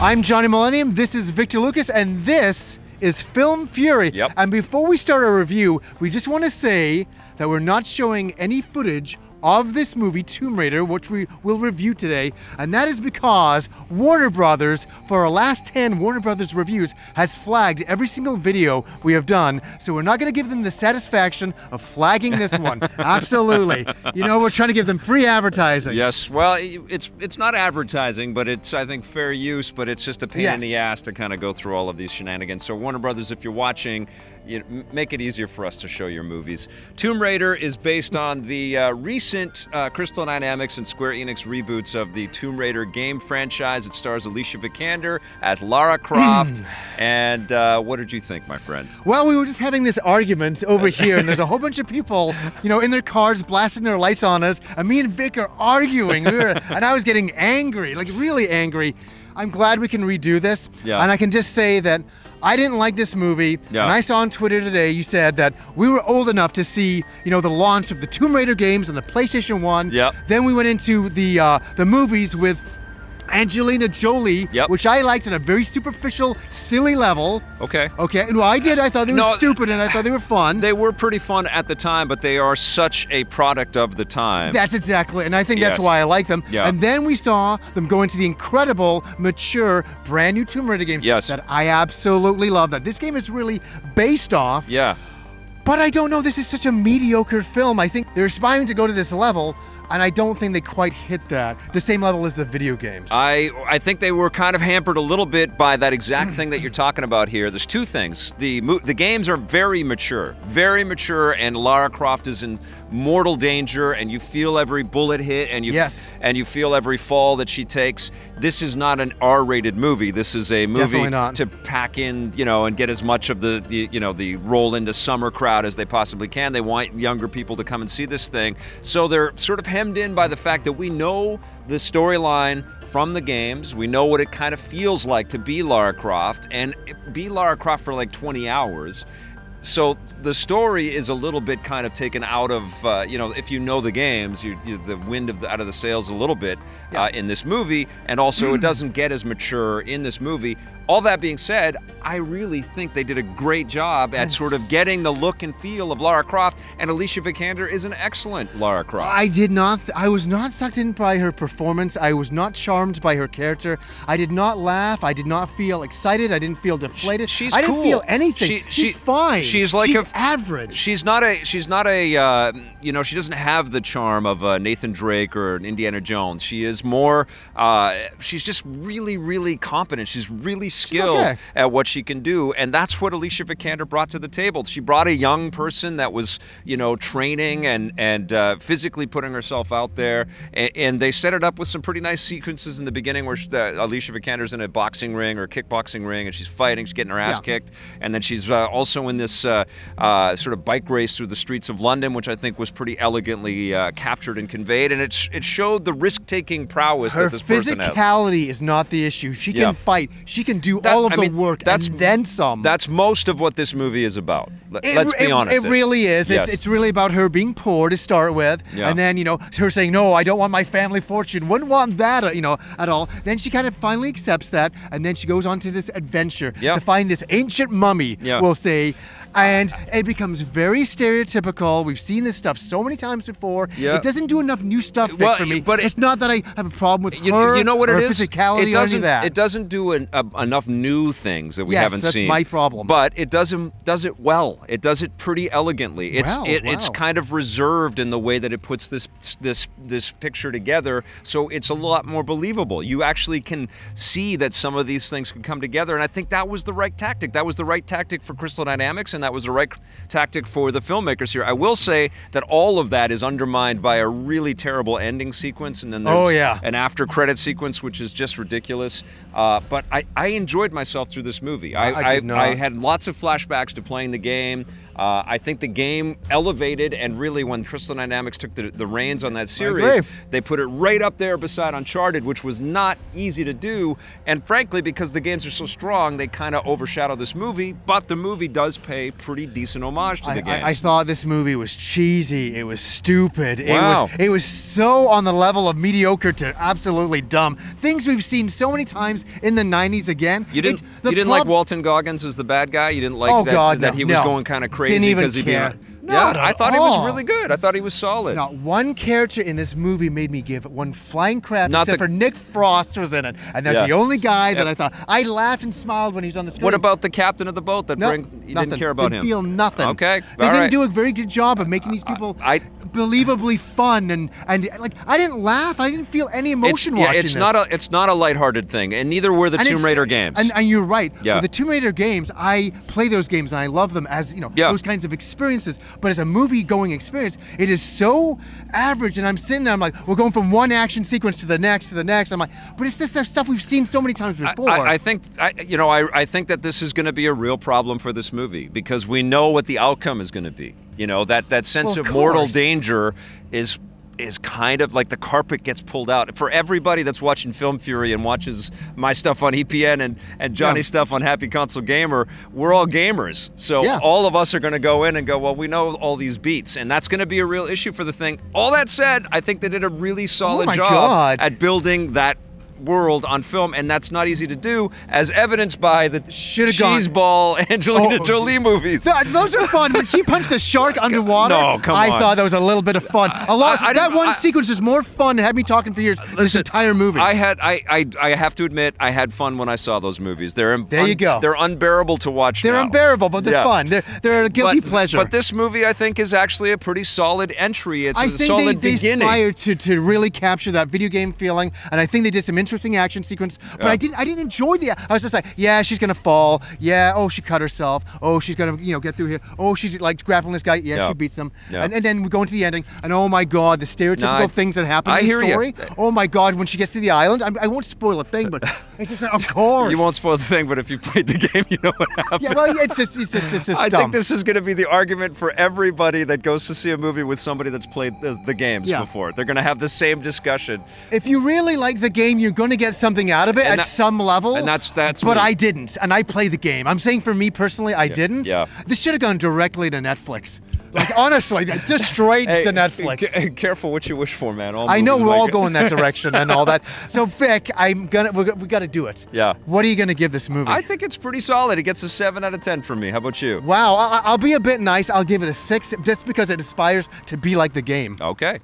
I'm Johnny Millennium, this is Victor Lucas, and this is Film Fury. Yep. And before we start our review, we just want to say that we're not showing any footage of this movie, Tomb Raider, which we will review today, and that is because Warner Brothers, for our last 10 Warner Brothers reviews, has flagged every single video we have done, so we're not going to give them the satisfaction of flagging this one. Absolutely. You know, we're trying to give them free advertising. Yes, well, it's not advertising, but it's, I think, fair use, but it's just a pain in the ass to kind of go through all of these shenanigans. So Warner Brothers, if you're watching, make it easier for us to show your movies. Tomb Raider is based on the recent Crystal Dynamics and Square Enix reboots of the Tomb Raider game franchise. It stars Alicia Vikander as Lara Croft. And what did you think, my friend? Well, we were just having this argument over here, and there's a whole bunch of people, you know, in their cars blasting their lights on us, and me and Vic are arguing, and I was getting angry, like really angry. I'm glad we can redo this, and I can just say that I didn't like this movie, and I saw on Twitter today you said that we were old enough to see, you know, the launch of the Tomb Raider games on the PlayStation 1. Then we went into the movies with Angelina Jolie, which I liked on a very superficial, silly level. Okay. No, I did. I thought they were stupid, and I thought they were fun. They were pretty fun at the time, but they are such a product of the time. That's exactly, and I think that's why I like them. And then we saw them go into the incredible, mature, brand new Tomb Raider games that I absolutely love. That this game is really based off. But I don't know. This is such a mediocre film. I think they're aspiring to go to this level, and I don't think they quite hit that, the same level as the video games. I think they were kind of hampered a little bit by that exact thing that you're talking about here. There's two things. The games are very mature, and Lara Croft is in mortal danger, and you feel every bullet hit, and you feel every fall that she takes. This is not an R-rated movie. This is a movie to pack in, you know, and get as much of the roll into summer crowd as they possibly can. They want younger people to come and see this thing, so they're sort of hemmed in by the fact that we know the storyline from the games. We know what it kind of feels like to be Lara Croft, and be Lara Croft for like 20 hours. So the story is a little bit kind of taken out of, you know, if you know the games, the wind out of the sails a little bit in this movie, and also it doesn't get as mature in this movie. All that being said, I really think they did a great job at sort of getting the look and feel of Lara Croft, and Alicia Vikander is an excellent Lara Croft. I was not sucked in by her performance. I was not charmed by her character. I did not laugh. I did not feel excited. I didn't feel deflated. She's I didn't feel anything. She's fine. She's like average. She's not a you know, she doesn't have the charm of Nathan Drake or Indiana Jones. She is more, she's just really, really competent. She's really skilled at what she can do, and that's what Alicia Vikander brought to the table. She brought a young person that was, you know, training and physically putting herself out there, and they set it up with some pretty nice sequences in the beginning where Alicia Vikander's in a boxing ring or a kickboxing ring, and she's fighting, she's getting her ass kicked, and then she's also in this sort of bike race through the streets of London, which I think was pretty elegantly captured and conveyed, and it showed the risk-taking prowess that this person has. Her physicality is not the issue. She can fight. She can do all of the work and then some. That's most of what this movie is about. Let's be honest. It really is. It's really about her being poor to start with, and then, you know, her saying, no, I don't want my family fortune. Wouldn't want that, you know, at all. Then she kind of finally accepts that, and then she goes on to this adventure to find this ancient mummy, we'll say, and it becomes very stereotypical. We've seen this stuff so many times before. It doesn't do enough new stuff for me. But it's not that I have a problem with her, you know what or it her is? physicality or any of that. It doesn't do enough new things that we haven't seen. Yes, that's my problem. But it does it well. It does it pretty elegantly. It's kind of reserved in the way that it puts this picture together, so it's a lot more believable. You actually can see that some of these things can come together, and I think that was the right tactic. That was the right tactic for Crystal Dynamics, and that was the right tactic for the filmmakers here. I will say that all of that is undermined by a really terrible ending sequence, and then there's an after-credit sequence, which is just ridiculous. But I enjoyed myself through this movie. I had lots of flashbacks to playing the game. I think the game elevated, and really when Crystal Dynamics took the reins on that series, they put it right up there beside Uncharted, which was not easy to do. And frankly, because the games are so strong, they kind of overshadow this movie, but the movie does pay pretty decent homage to the games. I thought this movie was cheesy. It was stupid. It was so on the level of mediocre to absolutely dumb. Things we've seen so many times in the 90s again. You didn't like Walton Goggins as the bad guy? You didn't like that he was going kind of crazy because he care. I thought he was really good. I thought he was solid. Not one character in this movie made me give one flying crap except for Nick Frost was in it. And that's the only guy that I thought. I laughed and smiled when he was on the screen. What about the captain of the boat? You didn't care about him? I feel nothing. Okay. They didn't do a very good job of making these people believably fun and like I didn't laugh. I didn't feel any emotion watching this. It's not a lighthearted thing, and neither were the Tomb Raider games. And you're right. Yeah. With the Tomb Raider games, I play those games and I love them as those kinds of experiences. But as a movie-going experience, it is so average. And I'm sitting there, I'm like, we're going from one action sequence to the next to the next. I'm like, but it's just stuff we've seen so many times before. I think that this is going to be a real problem for this movie because we know what the outcome is going to be. That sense of mortal danger is kind of like the carpet gets pulled out. For everybody that's watching Film Fury and watches my stuff on EPN and Johnny's stuff on Happy Console Gamer, we're all gamers. So all of us are going to go in and go, well, we know all these beats, and that's going to be a real issue for the thing. All that said, I think they did a really solid job at building that world on film, and that's not easy to do, as evidenced by the cheeseball Angelina Jolie movies. Those are fun. When she punched the shark underwater, I thought that was a little bit of fun. That one sequence was more fun and had me talking for years than this entire movie. I have to admit, I had fun when I saw those movies. There you go. They're unbearable to watch. They're unbearable, but they're fun. They're a guilty pleasure. But this movie, I think, is actually a pretty solid entry. It's a solid beginning. I think they aspired to really capture that video game feeling, and I think they did some interesting action sequence, but I didn't enjoy I was just like, yeah, she's gonna fall. Yeah, oh, she cut herself. Oh, she's gonna get through here. Oh, she's like grappling this guy. Yeah, she beats him. And then we go into the ending, and oh my God, the stereotypical things that happen in the story. Oh my God, when she gets to the island, I won't spoil a thing, but it's just like, of course. You won't spoil the thing, but if you played the game, you know what happened. Yeah, well, it's just I dumb. think this is going to be the argument for everybody that goes to see a movie with somebody that's played the games before. They're going to have the same discussion. If you really like the game, you're going to get something out of it at some level. And that's But I didn't, and I played the game. I'm saying for me personally, I didn't. Yeah. This should have gone directly to Netflix. Like honestly, just straight to Netflix. Careful what you wish for, man. I know we're all going that direction and all that. So Vic, we got to do it. Yeah. What are you gonna give this movie? I think it's pretty solid. It gets a 7 out of 10 from me. How about you? Wow, I'll be a bit nice. I'll give it a 6 just because it aspires to be like the game. Okay.